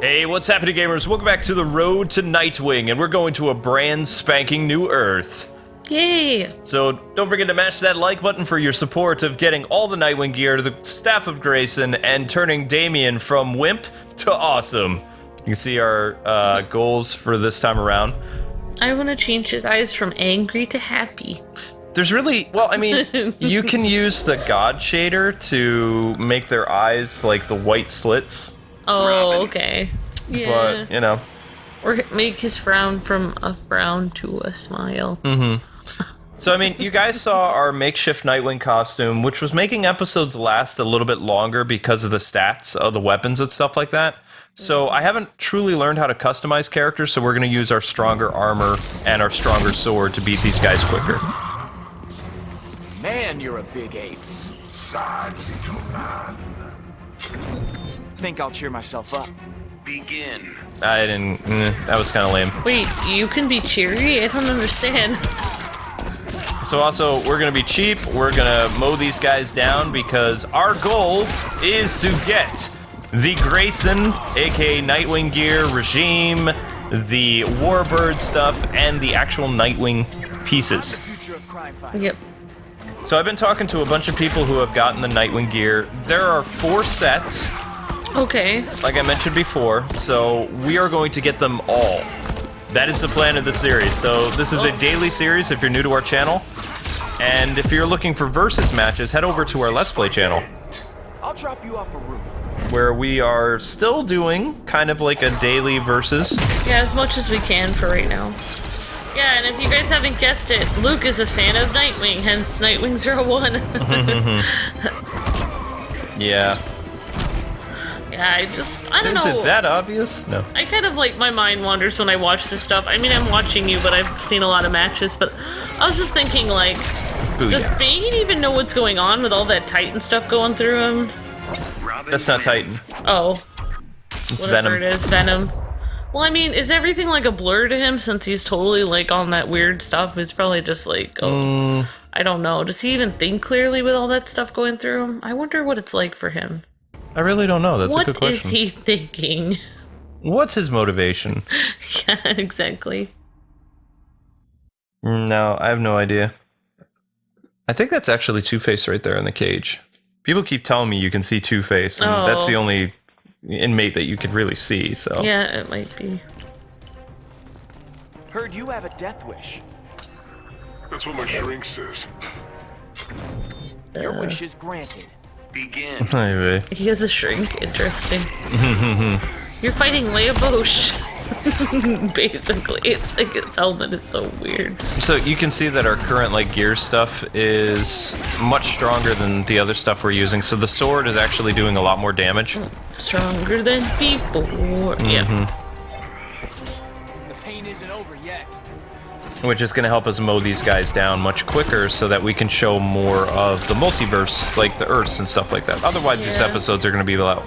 Hey, what's happening, gamers? Welcome back to the road to Nightwing, and we're going to a brand spanking new Earth. Yay! So don't forget to mash that like button for your support of getting all the Nightwing gear to the staff of Grayson and turning Damien from wimp to awesome. You can see our goals for this time around. I want to change his eyes from angry to happy. There's really, well, I mean, you can use the God shader to make their eyes like the white slits. Oh, okay. Yeah. But, you know. Or make his frown from a frown to a smile. Mm-hmm. So, I mean, you guys saw our makeshift Nightwing costume, which was making episodes last a little bit longer because of the stats of the weapons and stuff like that. So, I haven't truly learned how to customize characters, so we're going to use our stronger armor and our stronger sword to beat these guys quicker. Man, you're a big ape. Size, little man. Think I'll cheer myself up. Begin. I didn't. That was kind of lame. Wait, you can be cheery? I don't understand. So also, we're going to be cheap. We're going to mow these guys down because our goal is to get the Grayson, aka Nightwing gear, regime, the Warbird stuff, and the actual Nightwing pieces. Yep. So I've been talking to a bunch of people who have gotten the Nightwing gear. There are 4 sets. Okay. Like I mentioned before, so we are going to get them all. That is the plan of the series. So this is a daily series if you're new to our channel. And if you're looking for versus matches, head over to our Let's Play channel. I'll drop you off a roof. Where we are still doing kind of like a daily versus. Yeah, as much as we can for right now. Yeah, and if you guys haven't guessed it, Luke is a fan of Nightwing, hence Nightwing 01. Yeah. Yeah, I don't know. Is it that obvious? No. I kind of like, my mind wanders when I watch this stuff. I mean, I'm watching you, but I've seen a lot of matches, but I was just thinking, like, Booyah. Does Bane even know what's going on with all that Titan stuff going through him? That's not Titan. Oh. It's Whatever Venom. it is, Venom. Well, I mean, is everything like a blur to him since he's totally like on that weird stuff? It's probably just like, oh, I don't know. Does he even think clearly with all that stuff going through him? I wonder what it's like for him. I really don't know. That's a good question. What is he thinking? What's his motivation? Yeah, exactly. No, I have no idea. I think that's actually Two-Face right there in the cage. People keep telling me you can see Two-Face, and that's the only inmate that you could really see, so. Yeah, it might be. Heard you have a death wish. That's what my shrink says. Your wish is granted. Begin. Maybe. He has a shrink. Interesting. You're fighting Leia Bosch. Basically, it's like his helmet is so weird. So you can see that our current like gear stuff is much stronger than the other stuff we're using. So the sword is actually doing a lot more damage. Stronger than before. Yeah. The pain isn't over yet. Which is going to help us mow these guys down much quicker so that we can show more of the multiverse, like the Earths and stuff like that. Otherwise, these episodes are going to be about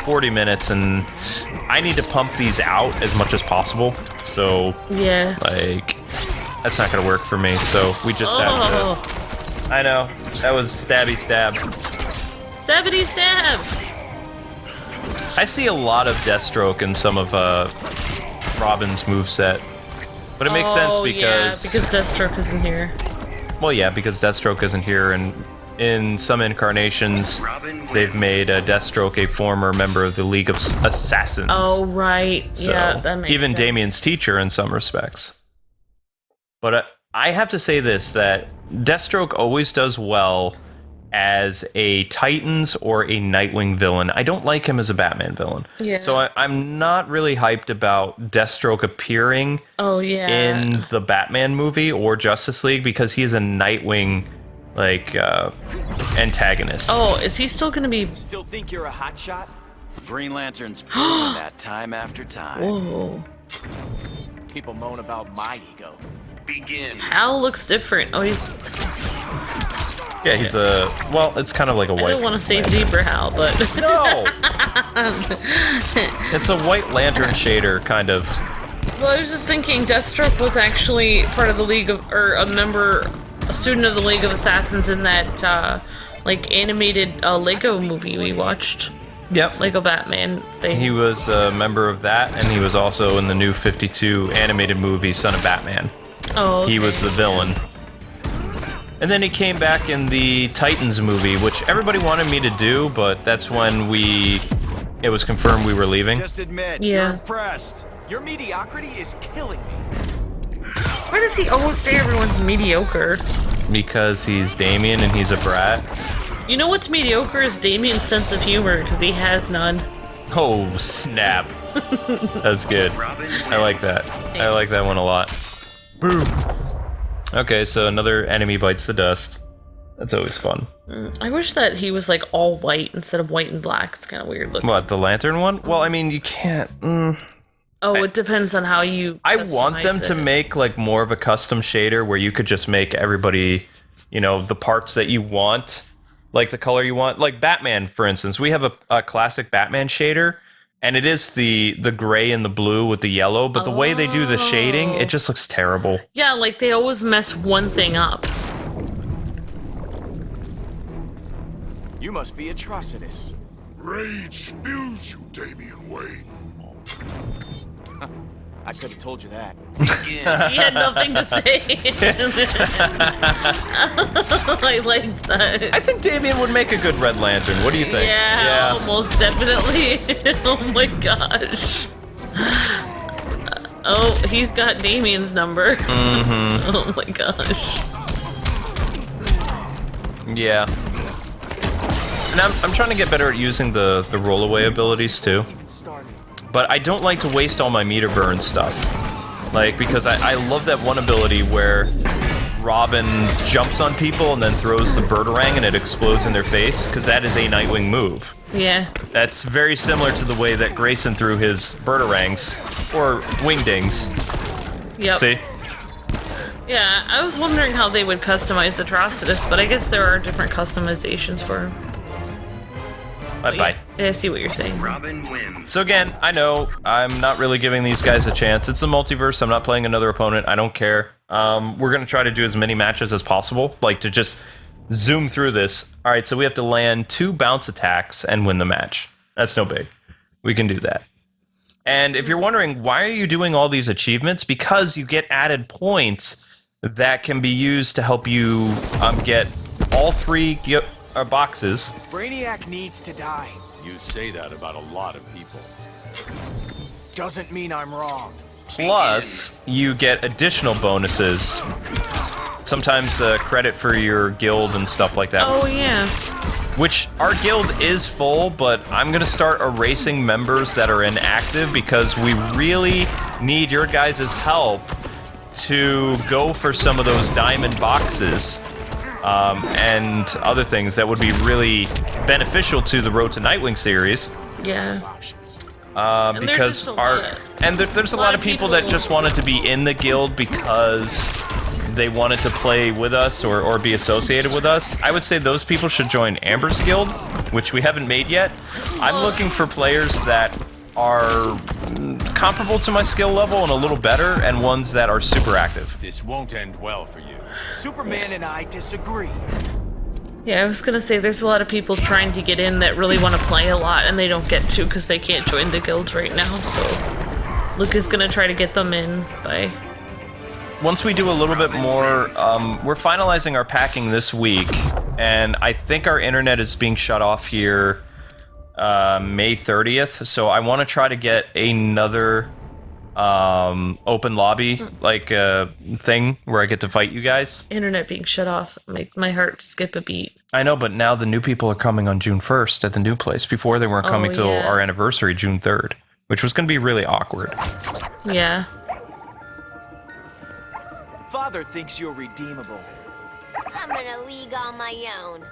40 minutes, and I need to pump these out as much as possible. So, like, that's not going to work for me. So we just have to... I know. That was stabby stab. Stabbity stab! I see a lot of Deathstroke in some of Robin's moveset. But it makes sense because... yeah, because Deathstroke isn't here. Well, yeah, because Deathstroke isn't here, and in some incarnations, they've made Deathstroke a former member of the League of Assassins. Oh, right. So, yeah, that makes even sense. Damien's teacher in some respects. But I have to say this, that Deathstroke always does well as a Titans or a Nightwing villain. I don't like him as a Batman villain. Yeah. So I'm not really hyped about Deathstroke appearing in the Batman movie or Justice League because he is a Nightwing like antagonist. Oh, is he still gonna be... Still think you're a hotshot? Green Lantern's proven that time after time. Whoa. People moan about my ego. Begin. Hal looks different. Oh, he's... Yeah, he's a... Well, it's kind of like a white... I don't want to say Zebra Hal, but... No! It's a White Lantern shader, kind of. Well, I was just thinking Deathstroke was actually part of the League of... or a member a student of the League of Assassins in that like animated Lego movie we watched. Yep. Lego Batman thing. He was a member of that, and he was also in the new 52 animated movie, Son of Batman. Oh, okay. He was the villain. And then he came back in the Titans movie, which everybody wanted me to do, but that's when it was confirmed we were leaving. Just admit, Yeah. you're impressed. Your mediocrity is killing me. Why does he always say everyone's mediocre? Because he's Damien and he's a brat. You know what's mediocre is Damien's sense of humor, because he has none. Oh, snap. That's good. I like that. I like that one a lot. Boom. Okay, so another enemy bites the dust. That's always fun. I wish that he was like all white instead of white and black. It's kind of weird looking. What, the lantern one? Well, I mean, you can't... Oh, it depends on how you I want them customize to it. make like more of a custom shader where you could just make everybody, you know, the parts that you want, like the color you want. Like Batman, for instance, we have a classic Batman shader, and it is the gray and the blue with the yellow, but the way they do the shading, it just looks terrible. Yeah, like they always mess one thing up. You must be Atrocitus. Rage spews you, Damian Wayne. I could have told you that. He had nothing to say. I liked that. I think Damien would make a good Red Lantern. What do you think? Yeah, almost definitely. Oh my gosh. Oh, he's got Damien's number. Mm-hmm. Oh my gosh. Yeah. And I'm trying to get better at using the rollaway abilities too. But I don't like to waste all my meter burn stuff. Like, because I love that one ability where Robin jumps on people and then throws the Birdarang and it explodes in their face, because that is a Nightwing move. Yeah. That's very similar to the way that Grayson threw his Birdarangs, or Wingdings. Yep. See? Yeah, I was wondering how they would customize Atrocitus, but I guess there are different customizations for him. Bye-bye. Yeah, I see what you're saying. Robin wins. So again, I know I'm not really giving these guys a chance. It's the multiverse. I'm not playing another opponent. I don't care. We're going to try to do as many matches as possible, like to just zoom through this. All right, so we have to land 2 bounce attacks and win the match. That's no big. We can do that. And if you're wondering, why are you doing all these achievements? Because you get added points that can be used to help you get all 3 boxes. Brainiac needs to die. You say that about a lot of people. Doesn't mean I'm wrong. Plus, you get additional bonuses. Sometimes credit for your guild and stuff like that. Oh, yeah. Which, our guild is full, but I'm going to start erasing members that are inactive because we really need your guys' help to go for some of those diamond boxes. And other things that would be really beneficial to the Road to Nightwing series. Yeah. Because there's a lot of people that just wanted to be in the guild because they wanted to play with us or be associated with us. I would say those people should join Amber's guild, which we haven't made yet. I'm looking for players that are comparable to my skill level and a little better, and ones that are super active. This won't end well for you. Superman and I disagree. Yeah, I was gonna say there's a lot of people trying to get in that really want to play a lot and they don't get to because they can't join the guild right now, so Luke is gonna try to get them in by... Once we do a little bit more, we're finalizing our packing this week, and I think our internet is being shut off here May 30th, so I want to try to get another open lobby thing where I get to fight you guys. Internet being shut off make my heart skip a beat. I know, but now the new people are coming on June 1st at the new place. Before they weren't coming till yeah. our anniversary, June 3rd, which was going to be really awkward. Yeah. Father thinks you're redeemable. I'm in a league on my own.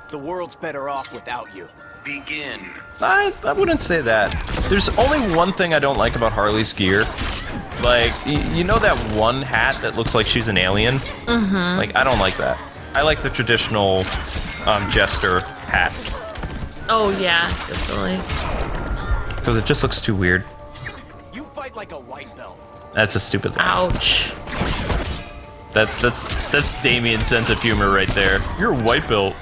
The world's better off without you. Begin. I wouldn't say that. There's only one thing I don't like about Harley's gear. Like, you know that one hat that looks like she's an alien? Mm-hmm. Like, I don't like that. I like the traditional Jester hat. Oh, yeah, definitely. Because it just looks too weird. You fight like a white belt. That's a stupid line. Ouch. That's Damien's sense of humor right there. You're a white belt.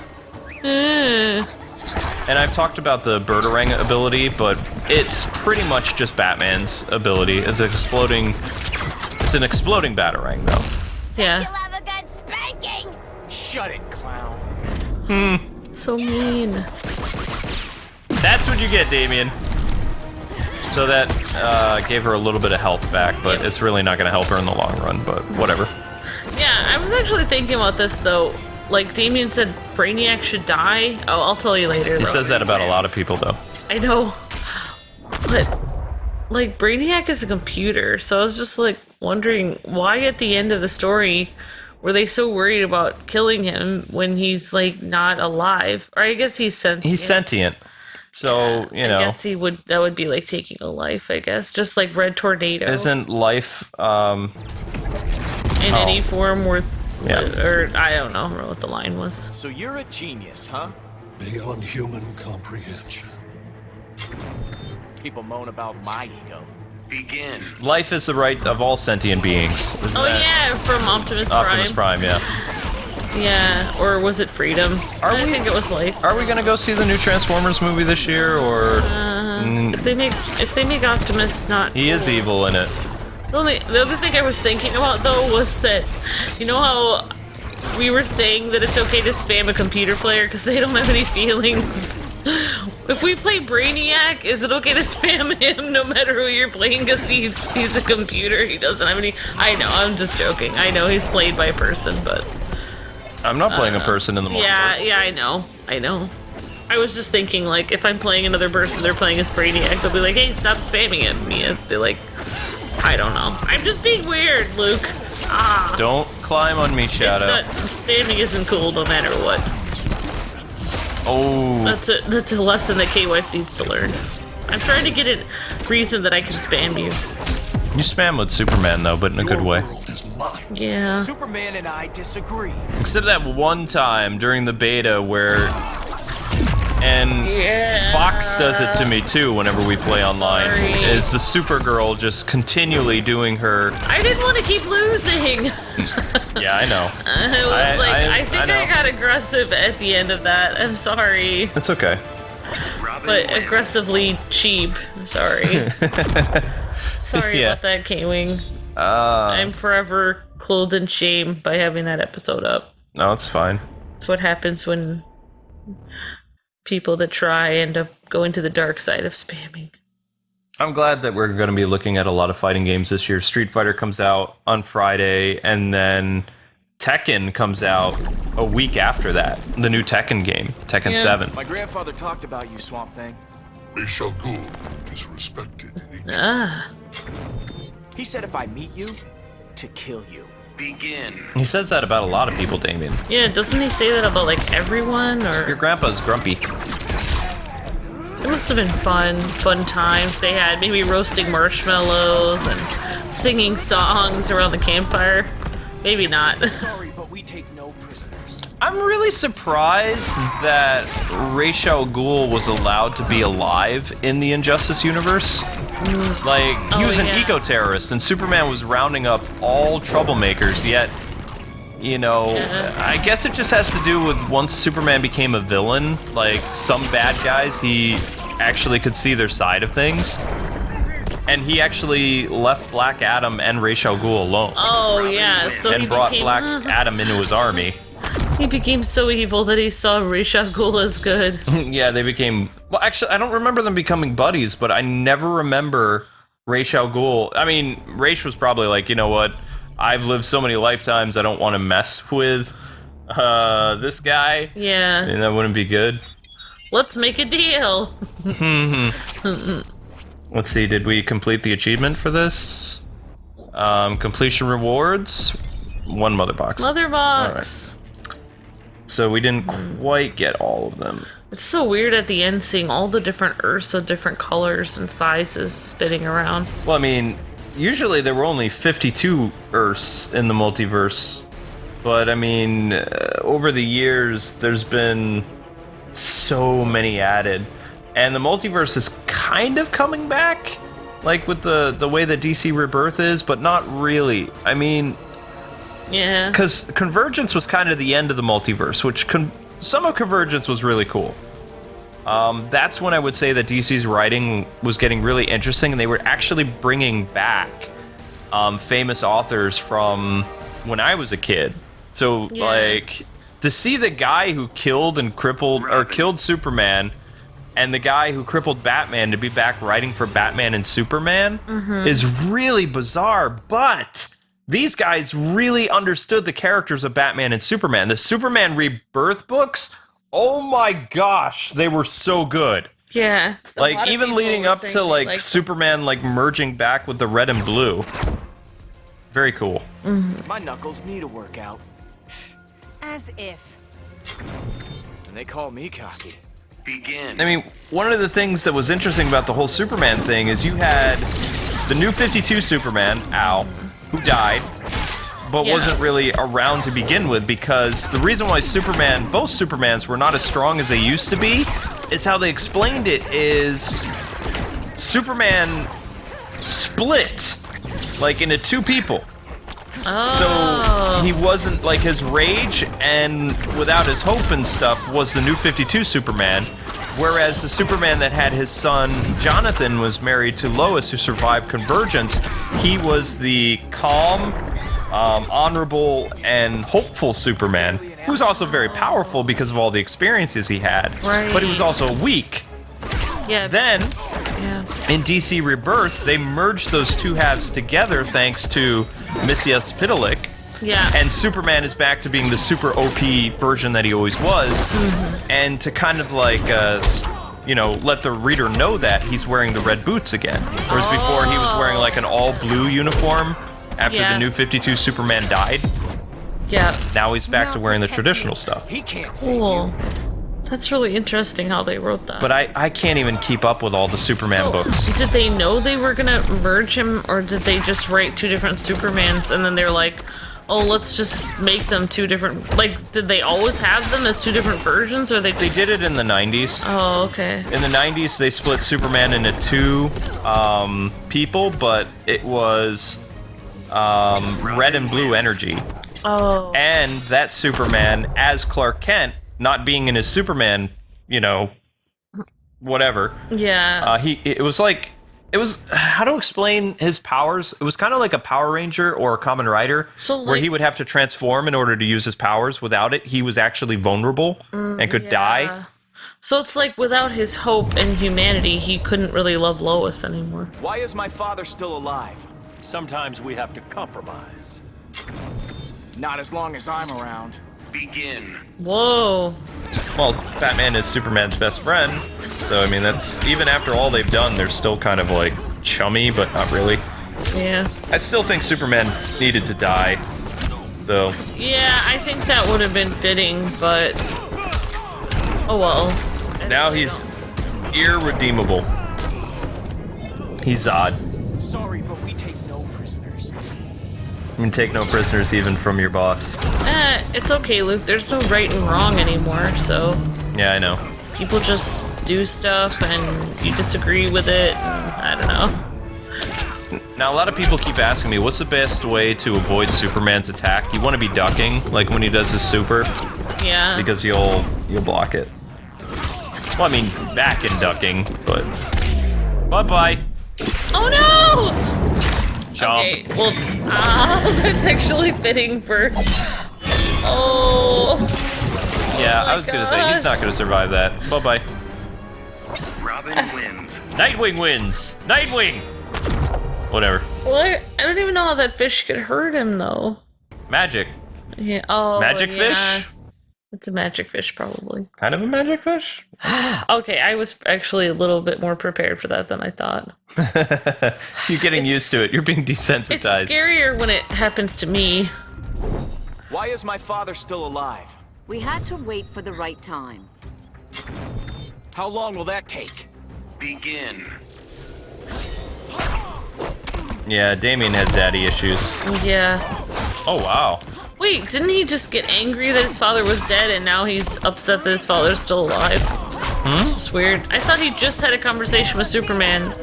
And I've talked about the Birdarang ability, but it's pretty much just Batman's ability. It's an exploding Batarang, though. You'll Yeah. have a good spanking. Shut it, clown. So mean. That's what you get, Damien. So that gave her a little bit of health back, but it's really not going to help her in the long run, but whatever. Yeah, I was actually thinking about this, though. Like, Damien said Brainiac should die. Oh, I'll tell you later. He though. says that about a lot of people, though. I know. But, like, Brainiac is a computer, so I was just, like, wondering why at the end of the story were they so worried about killing him when he's, like, not alive? Or I guess he's sentient. He's sentient. So, you know. I guess that would be like taking a life, I guess. Just like Red Tornado. Isn't life, in any form worth, Yeah. or I don't know what the line was. So you're a genius, huh? Beyond human comprehension. People moan about my ego. Begin. life is the right of all sentient beings. Isn't Oh that yeah, from Optimus Prime. Optimus Prime, yeah. Yeah, or was it Freedom? I think it was life. Are we gonna go see the new Transformers movie this year, or If they make Optimus not he is cool. evil in it? The other thing I was thinking about though was that, you know how we were saying that it's okay to spam a computer player because they don't have any feelings. If we play Brainiac, is it okay to spam him no matter who you're playing because he's a computer? He doesn't have any. I know, I'm just joking. I know he's played by a person, but I'm not playing a person in the multiverse. yeah, I know. I was just thinking, like, if I'm playing another person, they're playing as Brainiac, they'll be like, hey, stop spamming at me. They're like, I don't know. I'm just being weird, Luke. Don't climb on me, Shadow. Spamming isn't cool no matter what. Oh, That's a lesson that K-Wife needs to learn. I'm trying to get a reason that I can spam you. you spam with Superman though, but in a good way. Your world is mine. Yeah. Superman and I disagree. Except that one time during the beta where, and Yeah. Fox does it to me too whenever we play online. Sorry. Is the Supergirl just continually doing her? I didn't want to keep losing. Yeah, I know. I was I think know. I got aggressive at the end of that. I'm sorry. It's okay. But aggressively cheap. Sorry. Sorry Yeah. about that, K-Wing. I'm forever clothed in shame by having that episode up. No, it's fine. That's what happens when people that try end up going to the dark side of spamming. I'm glad that we're going to be looking at a lot of fighting games this year. Street Fighter comes out on Friday, and then Tekken comes out a week after that. The new Tekken game, Tekken Yeah. 7. My grandfather talked about you, Swamp Thing. Ra's al Ghul is respected in each He said if I meet you, to kill you. Begin. He says that about a lot of people, Damien. Yeah, doesn't he say that about like everyone? Your Or grandpa's grumpy. it must have been fun times they had. Maybe roasting marshmallows and singing songs around the campfire. Maybe not. Sorry, but we take no prisoners. I'm really surprised that Ra's al Ghul was allowed to be alive in the Injustice universe. Like, he was an yeah. eco-terrorist, and Superman was rounding up all troublemakers, yet, you know, I guess it just has to do with once Superman became a villain, like, some bad guys, he actually could see their side of things. And he actually left Black Adam and Ra's al Ghul alone. Oh yeah, so and he brought became Black Adam into his army. he became so evil that he saw Ra's al Ghul as good. Yeah, they became... Well, actually, I don't remember them becoming buddies, but I never remember Ra's al Ghul. I mean, Ra's was probably like, you know what? I've lived so many lifetimes, I don't want to mess with this guy. Yeah. And that wouldn't be good. Let's make a deal. Let's see, did we complete the achievement for this? Completion rewards? One mother box. Mother box. So we didn't quite get all of them. It's so weird at the end seeing all the different Earths of different colors and sizes spinning around. Well, I mean, usually there were only 52 Earths in the multiverse. But, I mean, over the years, there's been so many added. And the multiverse is kind of coming back, like with the way that DC Rebirth is, but not really. I mean, Yeah. Because Convergence was kind of the end of the multiverse, which some of Convergence was really cool. That's when I would say that DC's writing was getting really interesting, and they were actually bringing back famous authors from when I was a kid. So, like, to see the guy who killed and crippled, or killed Superman, and the guy who crippled Batman to be back writing for Batman and Superman is really bizarre, but these guys really understood the characters of Batman and Superman. The Superman Rebirth books, oh my gosh, they were so good. Yeah. Like, even leading up to, like, Superman, like, merging back with the red and blue. Very cool. My knuckles need a workout. As if. And they call me cocky. Begin. I mean, one of the things that was interesting about the whole Superman thing is you had the New 52 Superman, Al, who died, but wasn't really around to begin with, because the reason why both Supermans were not as strong as they used to be, is how they explained it is Superman split, like, into two people. So he wasn't, like, his rage and without his hope and stuff was the New 52 Superman, whereas the Superman that had his son Jonathan was married to Lois, who survived Convergence. He was the calm, honorable, and hopeful Superman, who was also very powerful because of all the experiences he had, but he was also weak. Yeah. Then, in DC Rebirth, they merged those two halves together thanks to Messias Pitalik. Yeah. And Superman is back to being the super OP version that he always was. And to kind of like, you know, let the reader know that he's wearing the red boots again. Whereas before he was wearing like an all-blue uniform after the New 52 Superman died. Yeah. Now he's back to wearing the traditional stuff. He can't save Cool. That's really interesting how they wrote that. But I can't even keep up with all the Superman books. Did they know they were gonna merge him, or did they just write two different Supermans and then they're like, oh, let's just make them two different... Like, did they always have them as two different versions, or they did it in the 90s. Oh, okay. In the 90s, they split Superman into two people, but it was red and blue energy. Oh. And that Superman, as Clark Kent, not being in his Superman, you know, whatever. Yeah. It was how to explain his powers? It was kind of like a Power Ranger or a Kamen Rider, where he would have to transform in order to use his powers. Without it, he was actually vulnerable and could die. So it's like without his hope and humanity, he couldn't really love Lois anymore. Why is my father still alive? Sometimes we have to compromise. Not as long as I'm around. Begin. Whoa. Well, Batman is Superman's best friend, so I mean, that's, even after all they've done, they're still kind of like chummy, but not really. Yeah. I still think Superman needed to die, though. Yeah, I think that would have been fitting, but oh well. Now he's irredeemable. He's Zod. Sorry, but we take no prisoners. You can take no prisoners even from your boss. It's okay, Luke. There's no right and wrong anymore, so... Yeah, I know. People just do stuff, and you disagree with it, and I don't know. Now, a lot of people keep asking me, what's the best way to avoid Superman's attack? You want to be ducking, like when he does his super? Yeah. Because you'll block it. Well, I mean, back in ducking, but... Bye-bye. Oh no! Chomp. Okay, well, that's actually fitting for... Oh... Yeah, I was gonna say, he's not gonna survive that. Bye-bye. Robin wins. Nightwing wins! Nightwing! Whatever. What? I don't even know how that fish could hurt him, though. Magic. Yeah. Oh, Magic fish? It's a magic fish, probably. Kind of a magic fish? Okay, I was actually a little bit more prepared for that than I thought. You're getting used to it. You're being desensitized. It's scarier when it happens to me. Why is my father still alive? We had to wait for the right time. How long will that take? Begin. Yeah, Damien had daddy issues. Yeah. Oh, wow. Wait, didn't he just get angry that his father was dead and now he's upset that his father's still alive? It's weird. I thought he just had a conversation with Superman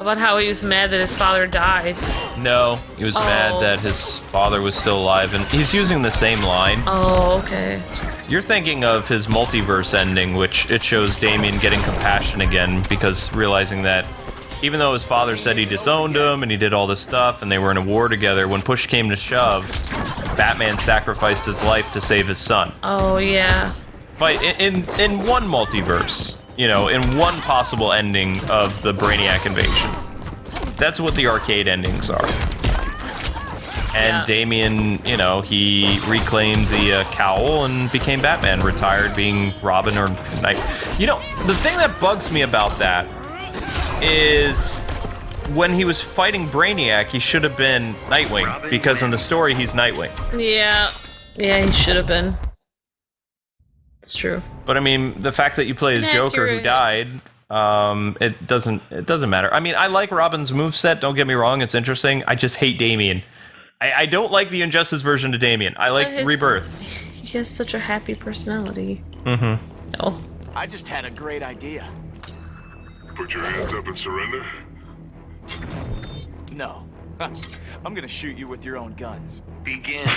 About how he was mad that his father died. No, he was mad that his father was still alive, and he's using the same line. Oh, okay. You're thinking of his multiverse ending, which it shows Damian getting compassion again, because realizing that even though his father said he disowned him and he did all this stuff and they were in a war together, when push came to shove, Batman sacrificed his life to save his son. Oh, yeah. But in one multiverse, you know, in one possible ending of the Brainiac invasion. That's what the arcade endings are. And Damian, you know, he reclaimed the cowl and became Batman, retired being Robin or Knight. You know, the thing that bugs me about that is when he was fighting Brainiac, he should have been Nightwing, because in the story, he's Nightwing. Yeah. Yeah, he should have been. It's true. But I mean, the fact that you play as Joker who died, it doesn't matter. I mean, I like Robin's moveset, don't get me wrong, it's interesting. I just hate Damian. I don't like the Injustice version of Damian. I like Rebirth. He has such a happy personality. Mm-hmm. No. I just had a great idea. Put your hands up and surrender? No. I'm gonna shoot you with your own guns. Begin.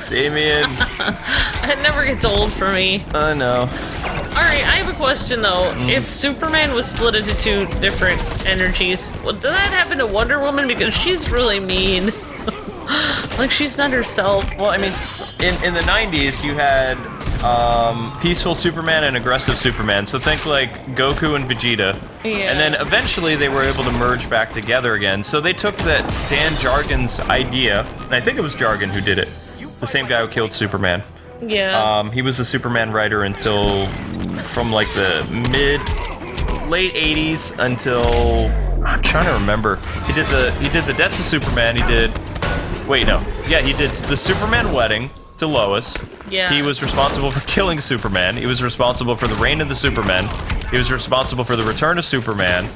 Damian. It never gets old for me. I know. Alright, I have a question though. If Superman was split into two different energies, did that happen to Wonder Woman? Because she's really mean. Like, she's not herself. Well, I mean, in the 90s, you had peaceful Superman and aggressive Superman. So think like Goku and Vegeta. Yeah. And then eventually they were able to merge back together again. So they took that Dan Jargon's idea, and I think it was Jargon who did it. The same guy who killed Superman. Yeah. He was a Superman writer until, from like the late 80s until, I'm trying to remember. He did the Death of Superman, he did the Superman wedding to Lois. Yeah. He was responsible for killing Superman. He was responsible for the reign of the Supermen. He was responsible for the return of Superman.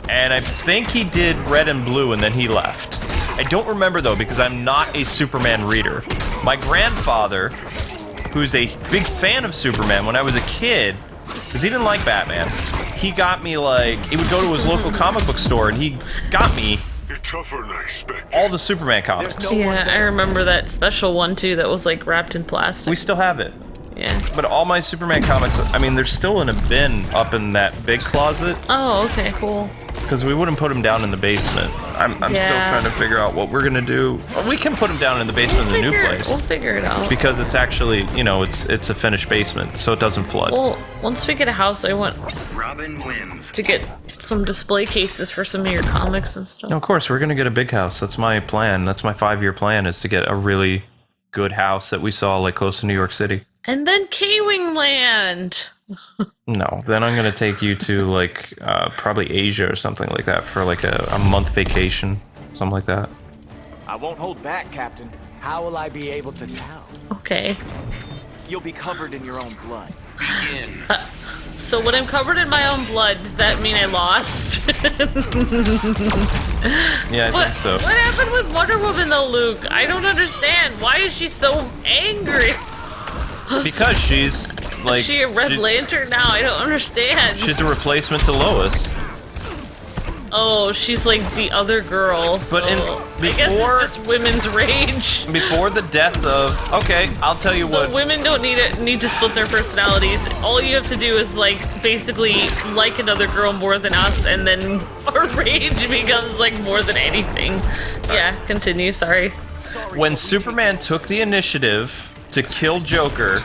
And I think he did Red and Blue and then he left. I don't remember though because I'm not a Superman reader. My grandfather, who's a big fan of Superman when I was a kid, because he didn't like Batman, he got me like, he would go to his local comic book store and he got me You're tougher than I expected. all the Superman comics. Yeah, I remember that special one too that was like wrapped in plastic. We still have it. Yeah. But all my Superman comics, I mean, they're still in a bin up in that big closet. Oh, okay, cool. Because we wouldn't put them down in the basement. I'm still trying to figure out what we're gonna do. We can put them down in the basement of the new place. We'll figure it out. Because it's actually, you know, it's a finished basement, so it doesn't flood. Well, once we get a house, I want Robin wins. to get some display cases for some of your comics and stuff. Of course, we're gonna get a big house. That's my plan. That's my 5-year plan, is to get a really good house that we saw like close to New York City. And then Kwing Land. No, then I'm gonna take you to like probably Asia or something like that for like a month vacation, something like that. I won't hold back, Captain. How will I be able to tell? Okay. You'll be covered in your own blood. Begin. So when I'm covered in my own blood, does that mean I lost? Yeah, I think so. What happened with Wonder Woman though, Luke? I don't understand. Why is she so angry? Because she's like, Is she a Red Lantern now? I don't understand. she's a replacement to Lois. Oh, she's like the other girl. But I guess before- it's just women's rage. Before the death of, okay, I'll tell you So what. women don't need to split their personalities. All you have to do is like basically like another girl more than us, and then our rage becomes like more than anything. Yeah, continue. Sorry. When Superman took the initiative to kill Joker,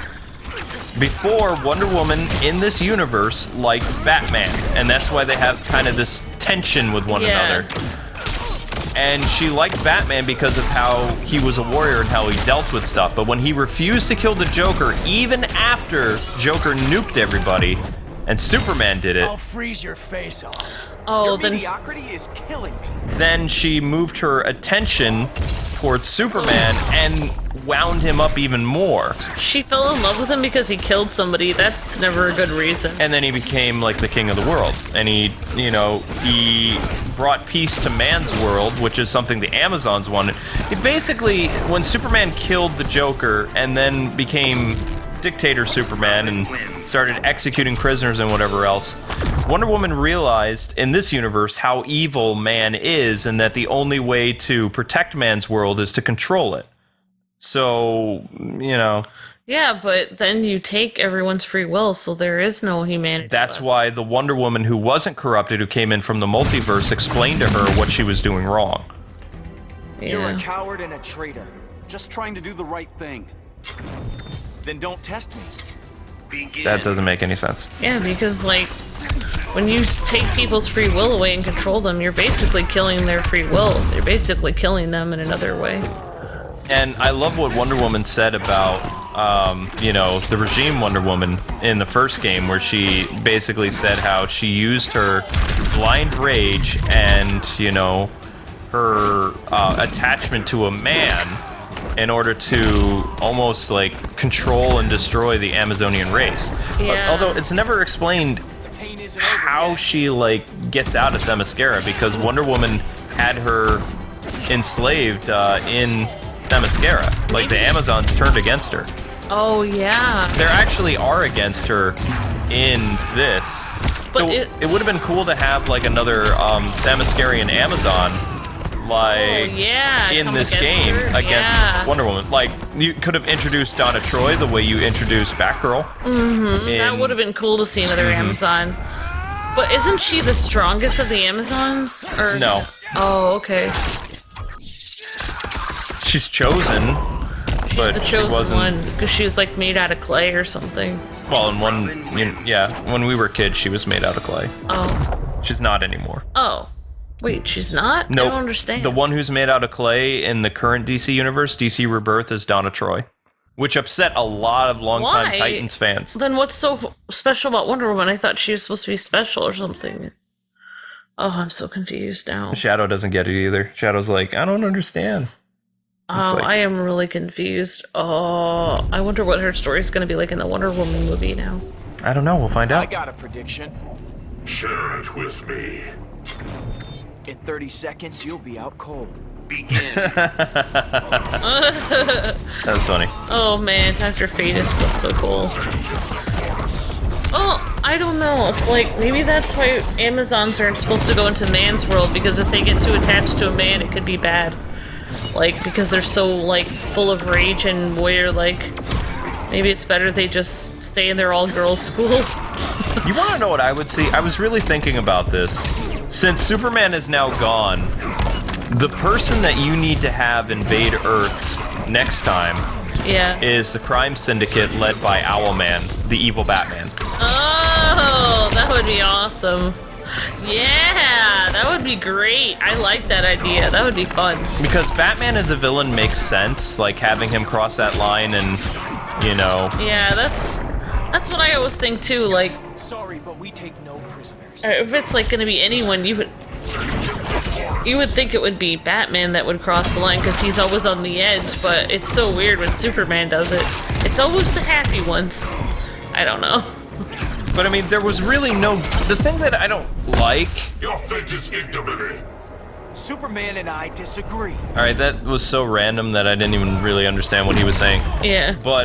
before Wonder Woman in this universe liked Batman, and that's why they have kind of this tension with one another. And she liked Batman because of how he was a warrior and how he dealt with stuff. But when he refused to kill the Joker, even after Joker nuked everybody, and Superman did it, I'll freeze your face off. Oh, Your then mediocrity is killing me. then she moved her attention towards Superman and wound him up even more. she fell in love with him because he killed somebody. That's never a good reason. And then he became like the king of the world. And he brought peace to man's world, which is something the Amazons wanted. It basically, when Superman killed the Joker and then became dictator Superman and started executing prisoners and whatever else, Wonder Woman realized in this universe how evil man is and that the only way to protect man's world is to control it. So, you know... Yeah, but then you take everyone's free will, so there is no humanity. That's why the Wonder Woman who wasn't corrupted, who came in from the multiverse, explained to her what she was doing wrong. You're a Yeah. coward and a traitor. Just trying to do the right thing. Then don't test me. Begin. That doesn't make any sense. Yeah, because, like, when you take people's free will away and control them, you're basically killing their free will. You're basically killing them in another way. And I love what Wonder Woman said about, you know, the regime Wonder Woman in the first game, where she basically said how she used her blind rage and, you know, her attachment to a man in order to almost, like, control and destroy the Amazonian race. Yeah. Although it's never explained The pain isn't over how yet. she, like, gets out of Themyscira, because Wonder Woman had her enslaved in Themyscira. Like, the Amazons turned against her. Oh, yeah. There actually are against her in this. So But it would have been cool to have, like, another Themyscirian Amazon, like, Yeah, in come this against game her. against Yeah. Wonder Woman. Like, you could have introduced Donna Troy the way you introduced Batgirl. That would have been cool to see another Amazon. But isn't she the strongest of the Amazons? Or... No. Oh, okay. She's chosen, She's but the she chosen wasn't. one because she was like made out of clay or something. Well, in one, yeah, when we were kids, she was made out of clay. Oh. She's not anymore. Oh. Wait, she's not? Nope. I don't understand. The one who's made out of clay in the current DC universe, DC Rebirth, is Donna Troy, which upset a lot of longtime Why? Titans fans. Then what's so special about Wonder Woman? I thought she was supposed to be special or something. Oh, I'm so confused now. Shadow doesn't get it either. Shadow's like, I don't understand. Oh, like- I am really confused. Oh, I wonder what her story is going to be like in the Wonder Woman movie now. I don't know. We'll find I out. got a prediction. Share it with me. In 30 seconds, you'll be out cold. Begin. That's funny. Oh man, Dr. Fetus feels so cool. Oh, I don't know. It's like, maybe that's why Amazons aren't supposed to go into man's world, because if they get too attached to a man, it could be bad. Like, because they're so, like, full of rage and warrior-like. Maybe it's better they just stay in their all-girls school. You want to know what I would see? I was really thinking about this. Since Superman is now gone, the person that you need to have invade Earth next time Yeah. is the crime syndicate led by Owlman, the evil Batman. Oh, that would be awesome. Yeah, that would be great. I like that idea. That would be fun. Because Batman as a villain makes sense, like having him cross that line and, you know... Yeah, that's what I always think too. Like, Sorry, but we take no prisoners. if it's like going to be anyone, you would think it would be Batman that would cross the line because he's always on the edge. But it's so weird when Superman does it. It's always the happy ones. I don't know. But I mean, there was really no... The thing that I don't like... Your fate is ignominy. Superman and I disagree. Alright, that was so random that I didn't even really understand what he was saying. Yeah. But,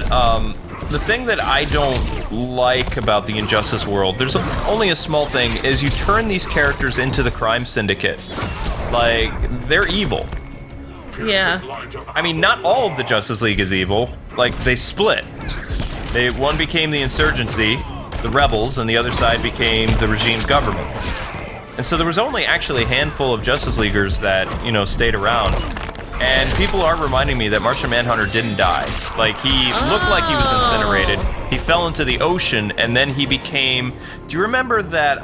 the thing that I don't like about the Injustice world, there's only a small thing, is you turn these characters into the crime syndicate. Like, they're evil. Yeah. I mean, not all of the Justice League is evil. Like, they split. One became the Insurgency, the rebels, and the other side became the regime's government. And so there was only actually a handful of Justice Leaguers that, you know, stayed around. And people are reminding me that Martian Manhunter didn't die. Like, he looked like he was incinerated. He fell into the ocean, and then he became... Do you remember that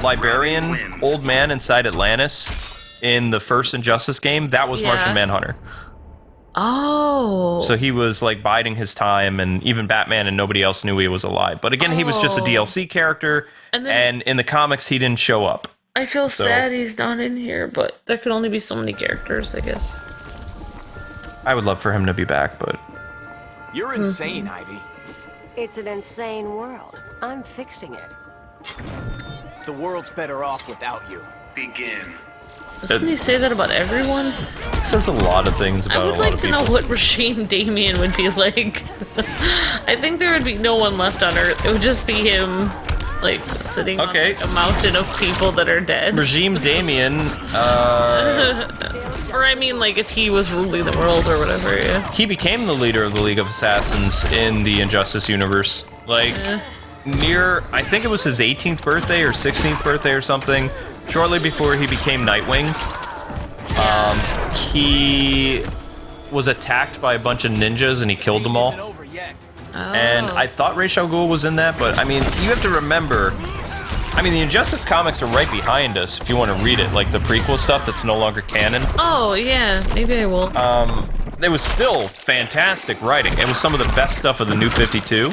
librarian old man inside Atlantis in the first Injustice game? That was Yeah. Martian Manhunter. Oh. So he was, like, biding his time, and even Batman and nobody else knew he was alive. But again, he was just a Oh. DLC character, And then- and in the comics, he didn't show up. I feel So- sad he's not in here, but there can only be so many characters, I guess. I would love for him to be back, but... You're insane, Ivy. It's an insane world. I'm fixing it. The world's better off without you. Begin. Doesn't he say that about everyone? It says a lot of things about I a would lot like of to people. know what regime Damien would be like. I think there would be no one left on Earth. It would just be him, like, sitting on like, a mountain of people that are dead. Regime Damien, Or I mean, like, if he was ruling the world or whatever, yeah. he became the leader of the League of Assassins in the Injustice universe. Like, near, I think it was his 18th birthday or 16th birthday or something, shortly before he became Nightwing. He was attacked by a bunch of ninjas and he killed them all. And I thought Ra's al Ghul was in that, but I mean, you have to remember, I mean, the Injustice comics are right behind us if you want to read it, like the prequel stuff that's no longer canon. Oh, yeah, maybe I will. It was still fantastic writing. It was some of the best stuff of the New 52.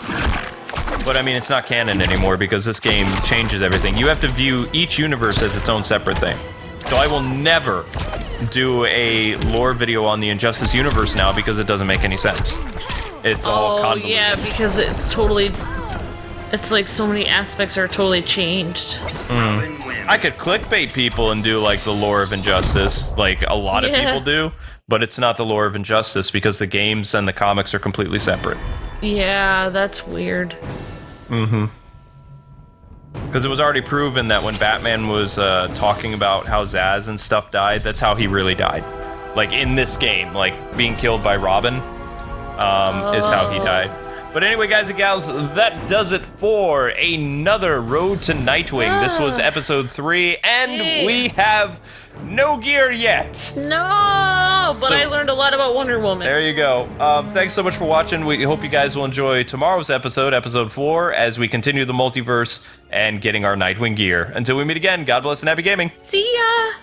But I mean, it's not canon anymore because this game changes everything. You have to view each universe as its own separate thing. So I will never do a lore video on the Injustice universe now because it doesn't make any sense. It's all convoluted. Yeah, because it's totally... It's like so many aspects are totally changed. I could clickbait people and do like the lore of Injustice, like a lot of people do, but it's not the lore of Injustice because the games and the comics are completely separate. Yeah, that's weird. Because it was already proven that when Batman was talking about how Zaz and stuff died, that's how he really died. Like in this game, like being killed by Robin is how he died. But anyway, guys and gals, that does it for another Road to Nightwing. This was episode 3, and we have no gear yet. No, but I learned a lot about Wonder Woman. There you go. Thanks so much for watching. We hope you guys will enjoy tomorrow's episode, episode 4, as we continue the multiverse and getting our Nightwing gear. Until we meet again, God bless and happy gaming. See ya!